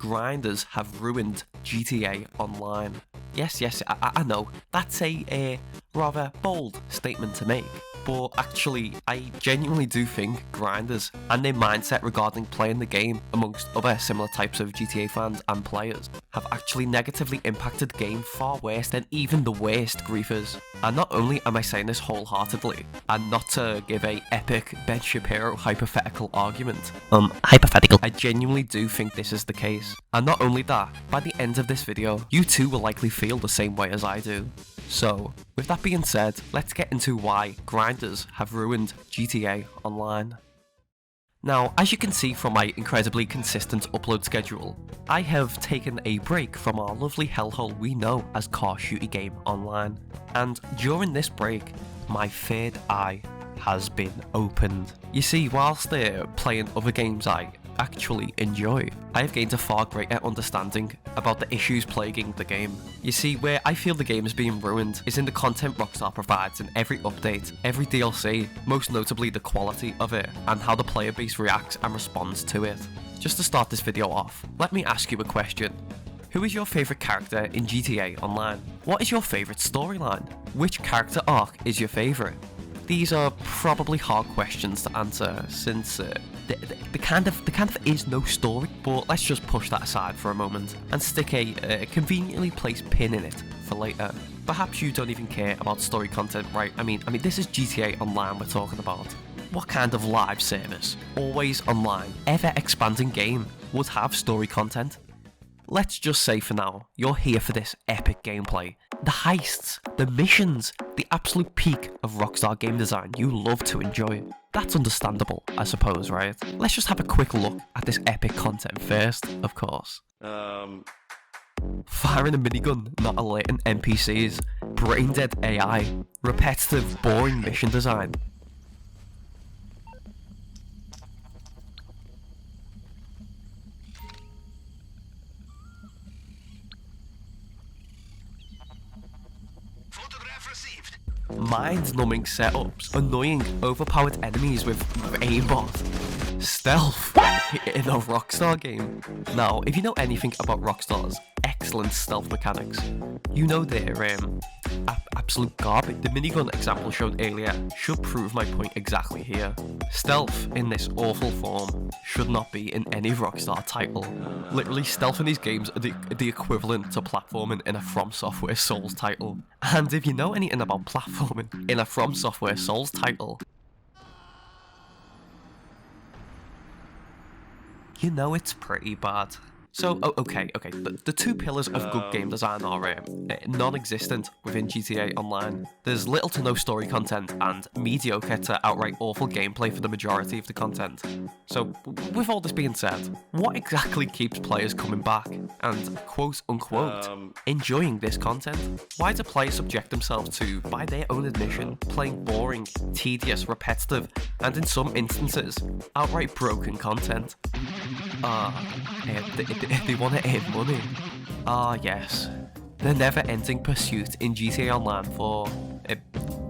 grinders have ruined GTA Online. Yes, I know, that's a rather bold statement to make, but actually I genuinely do think grinders and their mindset regarding playing the game, amongst other similar types of GTA fans and players, have actually negatively impacted the game far worse than even the worst griefers. And not only am I saying this wholeheartedly, and not to give a epic Ben Shapiro hypothetical argument, hypothetical, I genuinely do think this is the case. And not only that, by the end of this video, you too will likely feel the same way as I do. So, with that being said, let's get into why grinders have ruined GTA Online. Now, as you can see from my incredibly consistent upload schedule, I have taken a break from our lovely hellhole we know as Car Shooty Game Online, and during this break, my third eye has been opened. You see, whilst playing other games I actually enjoy, I have gained a far greater understanding about the issues plaguing the game. You see, where I feel the game is being ruined is in the content Rockstar provides in every update, every DLC, most notably the quality of it, and how the player base reacts and responds to it. Just to start this video off, let me ask you a question. Who is your favourite character in GTA Online? What is your favourite storyline? Which character arc is your favourite? These are probably hard questions to answer, since there kind of is no story, but let's just push that aside for a moment and stick a conveniently placed pin in it for later. Perhaps you don't even care about story content, right? I mean, this is GTA Online we're talking about. What kind of live service, always online, ever expanding game would have story content? Let's just say for now, you're here for this epic gameplay, the heists, the missions, the absolute peak of Rockstar game design you love to enjoy. That's understandable, I suppose, right? Let's just have a quick look at this epic content first, of course. Firing a minigun, not alerting NPCs, brain-dead AI, repetitive, boring mission design. Mind-numbing setups, annoying, overpowered enemies with aimbot, stealth in a Rockstar game. Now, if you know anything about Rockstar's excellent stealth mechanics, you know they're absolute garbage. The minigun example shown earlier should prove my point exactly here. Stealth in this awful form should not be in any Rockstar title. Literally, stealth in these games are the equivalent to platforming in a From Software Souls title. And if you know anything about platforming in a From Software Souls title, you know it's pretty bad. So, okay, the two pillars of good game design are non-existent within GTA Online. There's little to no story content and mediocre to outright awful gameplay for the majority of the content. So, with all this being said, what exactly keeps players coming back and quote-unquote enjoying this content? Why do players subject themselves to, by their own admission, playing boring, tedious, repetitive, and in some instances, outright broken content? They want to earn money. Yes. The never-ending pursuit in GTA Online for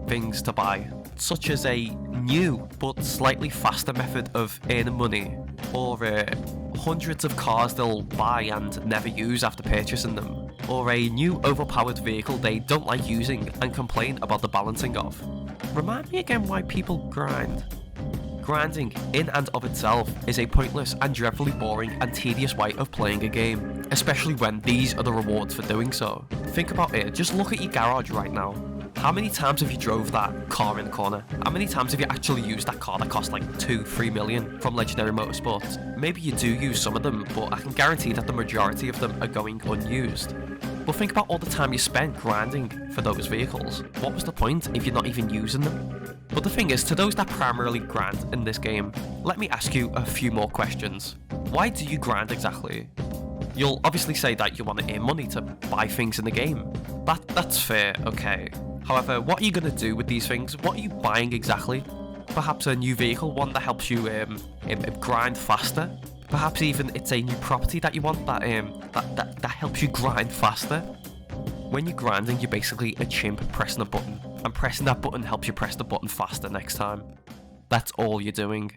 things to buy, such as a new but slightly faster method of earning money, or hundreds of cars they'll buy and never use after purchasing them, or a new overpowered vehicle they don't like using and complain about the balancing of. Remind me again why people grind. Grinding, in and of itself, is a pointless and dreadfully boring and tedious way of playing a game, especially when these are the rewards for doing so. Think about it, just look at your garage right now. How many times have you drove that car in the corner? How many times have you actually used that car that cost like 2-3 million from Legendary Motorsports? Maybe you do use some of them, but I can guarantee that the majority of them are going unused. But think about all the time you spent grinding for those vehicles. What was the point if you're not even using them? But the thing is, to those that primarily grind in this game, let me ask you a few more questions. Why do you grind exactly? You'll obviously say that you want to earn money to buy things in the game. That's fair, okay. However, what are you going to do with these things? What are you buying exactly? Perhaps a new vehicle, one that helps you grind faster? Perhaps even it's a new property that you want that helps you grind faster? When you're grinding, you're basically a chimp pressing a button, and pressing that button helps you press the button faster next time. That's all you're doing.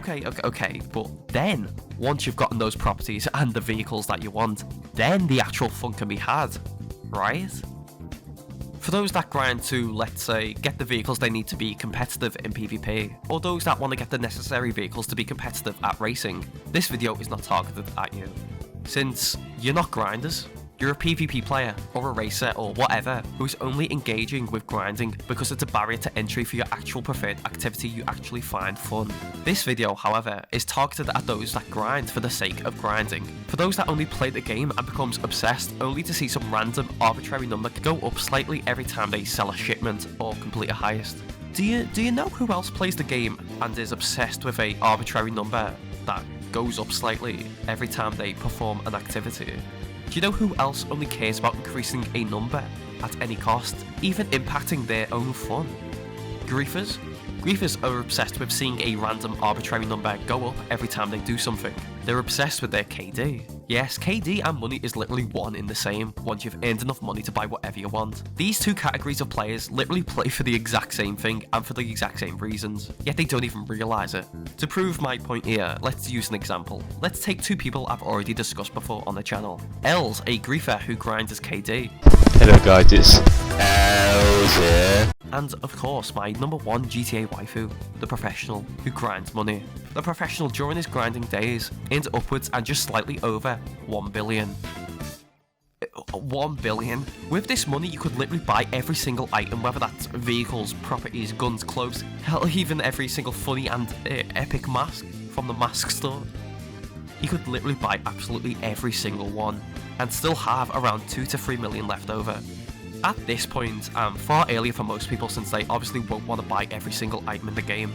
Okay, but then, once you've gotten those properties and the vehicles that you want, then the actual fun can be had, right? For those that grind to, let's say, get the vehicles they need to be competitive in PvP, or those that want to get the necessary vehicles to be competitive at racing, this video is not targeted at you. Since you're not grinders, you're a PvP player, or a racer, or whatever, who is only engaging with grinding because it's a barrier to entry for your actual preferred activity you actually find fun. This video, however, is targeted at those that grind for the sake of grinding, for those that only play the game and becomes obsessed only to see some random arbitrary number go up slightly every time they sell a shipment or complete a heist. Do you know who else plays the game and is obsessed with a arbitrary number that goes up slightly every time they perform an activity? Do you know who else only cares about increasing a number at any cost, even impacting their own fun? Griefers? Griefers are obsessed with seeing a random arbitrary number go up every time they do something. They're obsessed with their KD. Yes, KD and money is literally one in the same once you've earned enough money to buy whatever you want. These two categories of players literally play for the exact same thing and for the exact same reasons, yet they don't even realise it. To prove my point here, let's use an example. Let's take two people I've already discussed before on the channel. L's a griefer who grinds his KD. Hello guys, it's Els here. And of course, my number one GTA waifu, the professional who grinds money. The professional during his grinding days earns upwards and just slightly over 1 billion. 1 billion? With this money you could literally buy every single item, whether that's vehicles, properties, guns, clothes, hell even every single funny and epic mask from the mask store. You could literally buy absolutely every single one and still have around 2 to 3 million left over. At this point, far earlier for most people since they obviously won't want to buy every single item in the game,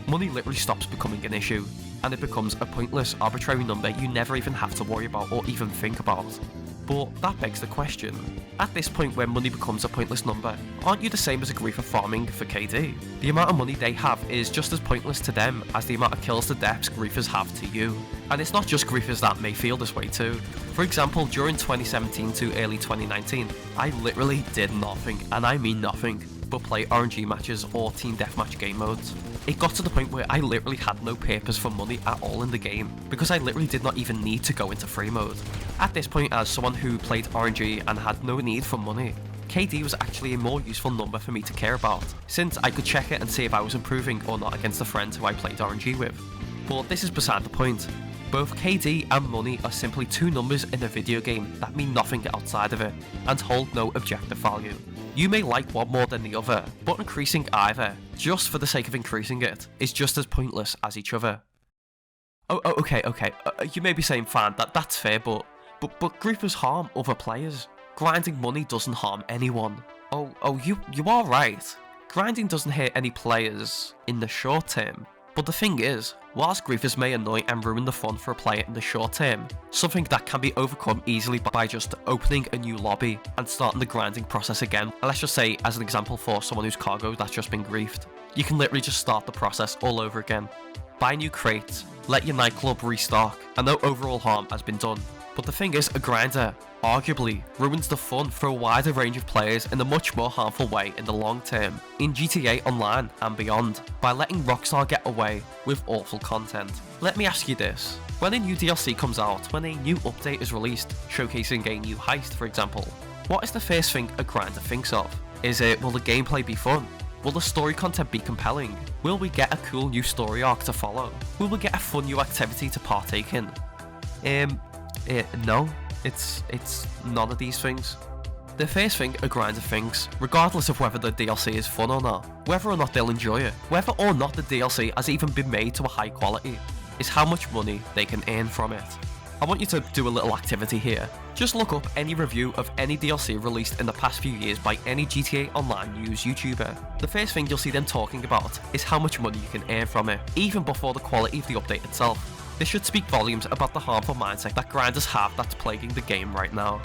money literally stops becoming an issue, and it becomes a pointless, arbitrary number you never even have to worry about or even think about. But that begs the question, at this point where money becomes a pointless number, aren't you the same as a griefer farming for KD? The amount of money they have is just as pointless to them as the amount of kills to deaths griefers have to you. And it's not just griefers that may feel this way too. For example, during 2017 to early 2019, I literally did nothing, and I mean nothing, but play RNG matches or team deathmatch game modes. It got to the point where I literally had no purpose for money at all in the game, because I literally did not even need to go into free mode. At this point, as someone who played RNG and had no need for money, KD was actually a more useful number for me to care about, since I could check it and see if I was improving or not against the friends who I played RNG with. But this is beside the point. Both KD and money are simply two numbers in a video game that mean nothing outside of it, and hold no objective value. You may like one more than the other, but increasing either, just for the sake of increasing it, is just as pointless as each other. Okay, you may be saying, fan, that's fair, but griefers harm other players. Grinding money doesn't harm anyone. You are right. Grinding doesn't hurt any players in the short term. But the thing is, whilst griefers may annoy and ruin the fun for a player in the short term, something that can be overcome easily by just opening a new lobby and starting the grinding process again. And let's just say, as an example for someone whose cargo that's just been griefed, you can literally just start the process all over again. Buy new crates, let your nightclub restock, and no overall harm has been done. But the thing is, a grinder arguably ruins the fun for a wider range of players in a much more harmful way in the long term, in GTA Online and beyond, by letting Rockstar get away with awful content. Let me ask you this, when a new DLC comes out, when a new update is released, showcasing a new heist for example, what is the first thing a grinder thinks of? Is it, will the gameplay be fun? Will the story content be compelling? Will we get a cool new story arc to follow? Will we get a fun new activity to partake in? No, it's none of these things. The first thing a grinder thinks, regardless of whether the DLC is fun or not, whether or not they'll enjoy it, whether or not the DLC has even been made to a high quality, is how much money they can earn from it. I want you to do a little activity here. Just look up any review of any DLC released in the past few years by any GTA Online news YouTuber. The first thing you'll see them talking about is how much money you can earn from it, even before the quality of the update itself. This should speak volumes about the harmful mindset that grinders have that's plaguing the game right now.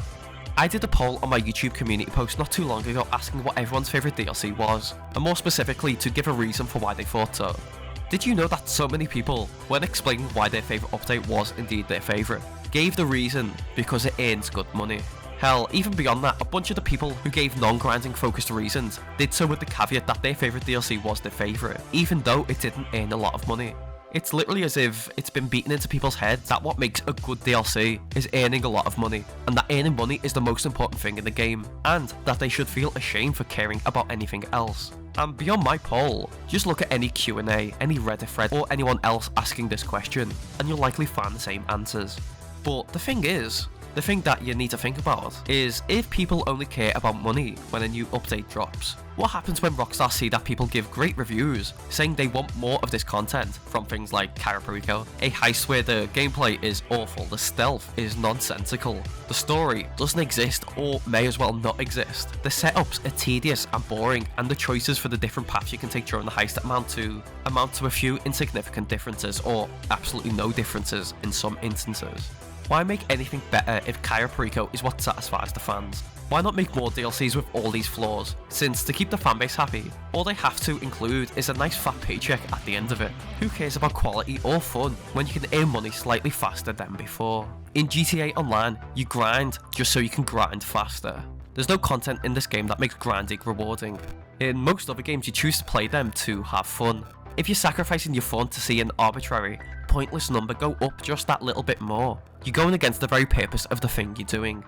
I did a poll on my YouTube community post not too long ago asking what everyone's favourite DLC was, and more specifically to give a reason for why they thought so. Did you know that so many people, when explaining why their favourite update was indeed their favourite, gave the reason because it earns good money? Hell, even beyond that, a bunch of the people who gave non-grinding focused reasons did so with the caveat that their favourite DLC was their favourite, even though it didn't earn a lot of money. It's literally as if it's been beaten into people's heads that what makes a good DLC is earning a lot of money, and that earning money is the most important thing in the game, and that they should feel ashamed for caring about anything else. And beyond my poll, just look at any Q&A, any Reddit thread, or anyone else asking this question, and you'll likely find the same answers. But the thing that you need to think about is, if people only care about money when a new update drops, what happens when Rockstar see that people give great reviews saying they want more of this content from things like Caraparico, a heist where the gameplay is awful, the stealth is nonsensical, the story doesn't exist or may as well not exist, the setups are tedious and boring, and the choices for the different paths you can take during the heist amount to a few insignificant differences or absolutely no differences in some instances. Why make anything better if Caraparico is what satisfies the fans? Why not make more DLCs with all these flaws, since to keep the fanbase happy, all they have to include is a nice fat paycheck at the end of it. Who cares about quality or fun when you can earn money slightly faster than before? In GTA Online, you grind just so you can grind faster. There's no content in this game that makes grinding rewarding. In most other games, you choose to play them to have fun. If you're sacrificing your fun to see an arbitrary, pointless number go up just that little bit more, you're going against the very purpose of the thing you're doing.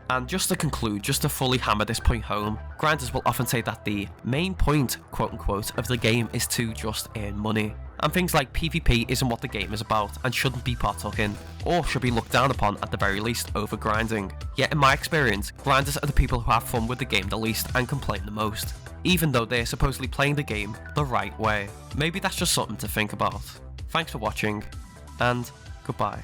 And just to conclude, just to fully hammer this point home, grinders will often say that the main point, quote unquote, of the game is to just earn money. And things like PvP isn't what the game is about and shouldn't be partook in, or should be looked down upon at the very least over grinding. Yet in my experience, grinders are the people who have fun with the game the least and complain the most, even though they're supposedly playing the game the right way. Maybe that's just something to think about. Thanks for watching, and goodbye.